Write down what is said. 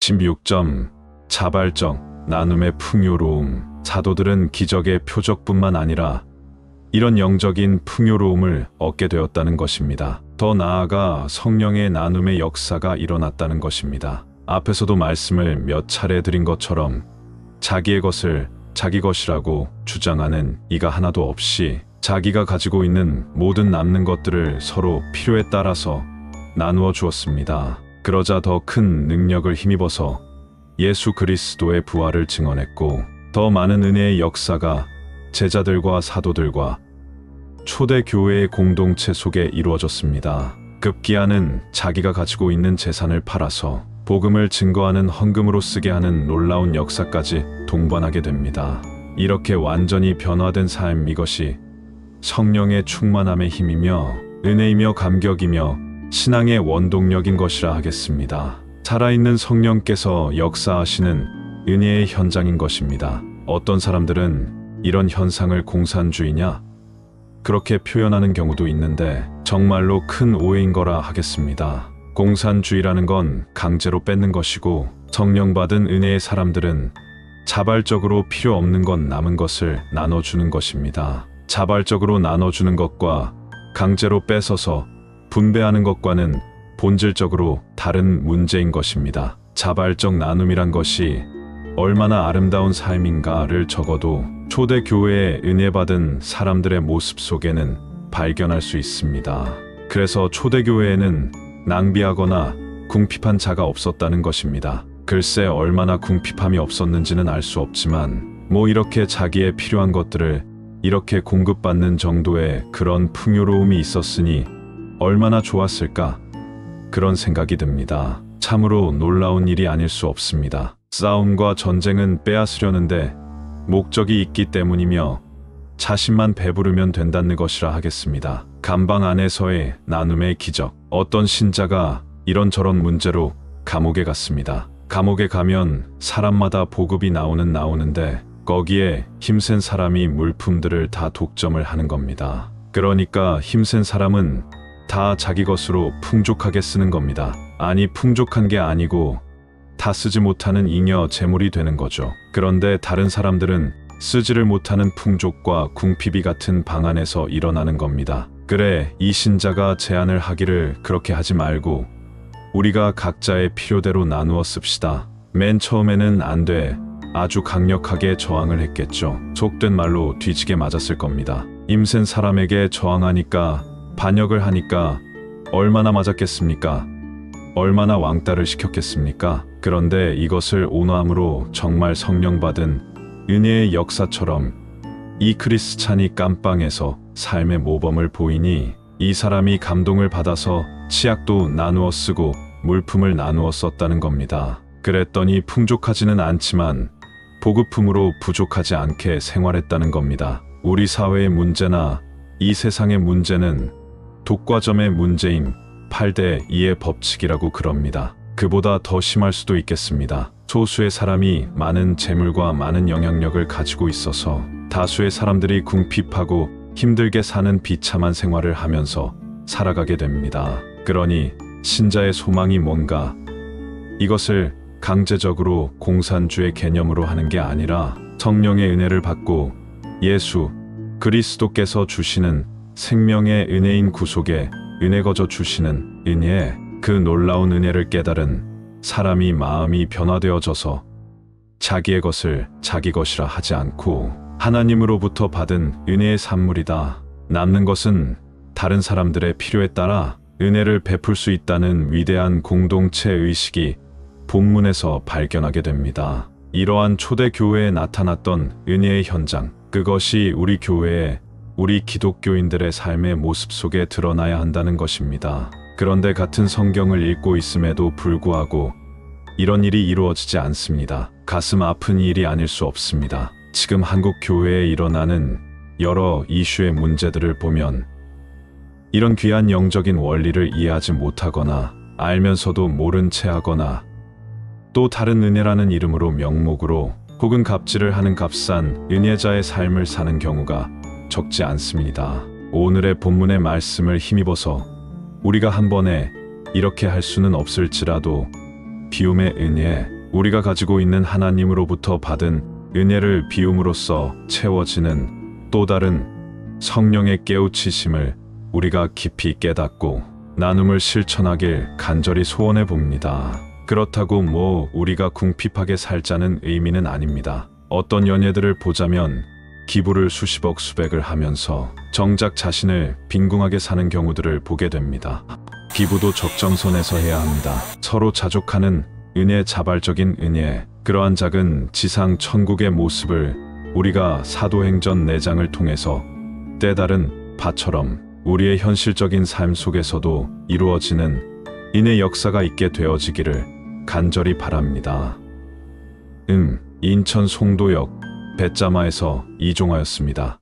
진비6점 자발적 나눔의 풍요로움. 사도들은 기적의 표적뿐만 아니라 이런 영적인 풍요로움을 얻게 되었다는 것입니다. 더 나아가 성령의 나눔의 역사가 일어났다는 것입니다. 앞에서도 말씀을 몇 차례 드린 것처럼 자기의 것을 자기 것이라고 주장하는 이가 하나도 없이 자기가 가지고 있는 모든 남는 것들을 서로 필요에 따라서 나누어 주었습니다. 그러자 더 큰 능력을 힘입어서 예수 그리스도의 부활을 증언했고 더 많은 은혜의 역사가 제자들과 사도들과 초대 교회의 공동체 속에 이루어졌습니다. 급기야는 자기가 가지고 있는 재산을 팔아서 복음을 증거하는 헌금으로 쓰게 하는 놀라운 역사까지 동반하게 됩니다. 이렇게 완전히 변화된 삶, 이것이 성령의 충만함의 힘이며 은혜이며 감격이며 신앙의 원동력인 것이라 하겠습니다. 살아있는 성령께서 역사하시는 은혜의 현장인 것입니다. 어떤 사람들은 이런 현상을 공산주의냐? 그렇게 표현하는 경우도 있는데 정말로 큰 오해인 거라 하겠습니다. 공산주의라는 건 강제로 뺏는 것이고 성령 받은 은혜의 사람들은 자발적으로 필요 없는 건 남은 것을 나눠주는 것입니다. 자발적으로 나눠주는 것과 강제로 뺏어서 분배하는 것과는 본질적으로 다른 문제인 것입니다. 자발적 나눔이란 것이 얼마나 아름다운 삶인가를 적어도 초대 교회에 은혜 받은 사람들의 모습 속에는 발견할 수 있습니다. 그래서 초대 교회에는 낭비하거나 궁핍한 자가 없었다는 것입니다. 글쎄 얼마나 궁핍함이 없었는지는 알 수 없지만 이렇게 자기의 필요한 것들을 이렇게 공급받는 정도의 그런 풍요로움이 있었으니 얼마나 좋았을까? 그런 생각이 듭니다. 참으로 놀라운 일이 아닐 수 없습니다. 싸움과 전쟁은 빼앗으려는데 목적이 있기 때문이며 자신만 배부르면 된다는 것이라 하겠습니다. 감방 안에서의 나눔의 기적. 어떤 신자가 이런저런 문제로 감옥에 갔습니다. 감옥에 가면 사람마다 보급이 나오는데 거기에 힘센 사람이 물품들을 다 독점을 하는 겁니다. 그러니까 힘센 사람은 다 자기 것으로 풍족하게 쓰는 겁니다. 아니 풍족한 게 아니고 다 쓰지 못하는 잉여 재물이 되는 거죠. 그런데 다른 사람들은 쓰지를 못하는 풍족과 궁핍이 같은 방 안에서 일어나는 겁니다. 그래, 이 신자가 제안을 하기를 그렇게 하지 말고 우리가 각자의 필요대로 나누어 씁시다. 맨 처음에는 안 돼. 아주 강력하게 저항을 했겠죠. 속된 말로 뒤지게 맞았을 겁니다. 힘센 사람에게 저항하니까 반역을 하니까 얼마나 맞았겠습니까? 얼마나 왕따를 시켰겠습니까? 그런데 이것을 온화함으로 정말 성령 받은 은혜의 역사처럼 이 크리스찬이 깜빵에서 삶의 모범을 보이니 이 사람이 감동을 받아서 치약도 나누어 쓰고 물품을 나누어 썼다는 겁니다. 그랬더니 풍족하지는 않지만 보급품으로 부족하지 않게 생활했다는 겁니다. 우리 사회의 문제나 이 세상의 문제는 독과점의 문제임 8대 2의 법칙이라고 그럽니다. 그보다 더 심할 수도 있겠습니다. 소수의 사람이 많은 재물과 많은 영향력을 가지고 있어서 다수의 사람들이 궁핍하고 힘들게 사는 비참한 생활을 하면서 살아가게 됩니다. 그러니 신자의 소망이 뭔가? 이것을 강제적으로 공산주의 개념으로 하는 게 아니라 성령의 은혜를 받고 예수 그리스도께서 주시는 생명의 은혜인 구속에 은혜 거저 주시는 은혜에 그 놀라운 은혜를 깨달은 사람이 마음이 변화되어져서 자기의 것을 자기 것이라 하지 않고 하나님으로부터 받은 은혜의 산물이다. 남는 것은 다른 사람들의 필요에 따라 은혜를 베풀 수 있다는 위대한 공동체 의식이 본문에서 발견하게 됩니다. 이러한 초대 교회에 나타났던 은혜의 현장, 그것이 우리 교회에 우리 기독교인들의 삶의 모습 속에 드러나야 한다는 것입니다. 그런데 같은 성경을 읽고 있음에도 불구하고 이런 일이 이루어지지 않습니다. 가슴 아픈 일이 아닐 수 없습니다. 지금 한국 교회에 일어나는 여러 이슈의 문제들을 보면 이런 귀한 영적인 원리를 이해하지 못하거나 알면서도 모른 채 하거나 또 다른 은혜라는 이름으로 명목으로 혹은 갑질을 하는 값싼 은혜자의 삶을 사는 경우가 적지 않습니다. 오늘의 본문의 말씀을 힘입어서 우리가 한 번에 이렇게 할 수는 없을지라도 비움의 은혜, 우리가 가지고 있는 하나님으로부터 받은 은혜를 비움으로써 채워지는 또 다른 성령의 깨우치심을 우리가 깊이 깨닫고 나눔을 실천하길 간절히 소원해 봅니다. 그렇다고 우리가 궁핍하게 살자는 의미는 아닙니다. 어떤 연예들을 보자면 기부를 수십억 수백을 하면서 정작 자신을 빈궁하게 사는 경우들을 보게 됩니다. 기부도 적정선에서 해야 합니다. 서로 자족하는 은혜, 자발적인 은혜, 그러한 작은 지상 천국의 모습을 우리가 사도행전 4장을 통해서 때다른 바처럼 우리의 현실적인 삶 속에서도 이루어지는 인의 역사가 있게 되어지기를 간절히 바랍니다. 인천 송도역 배짜마에서 이종하였습니다.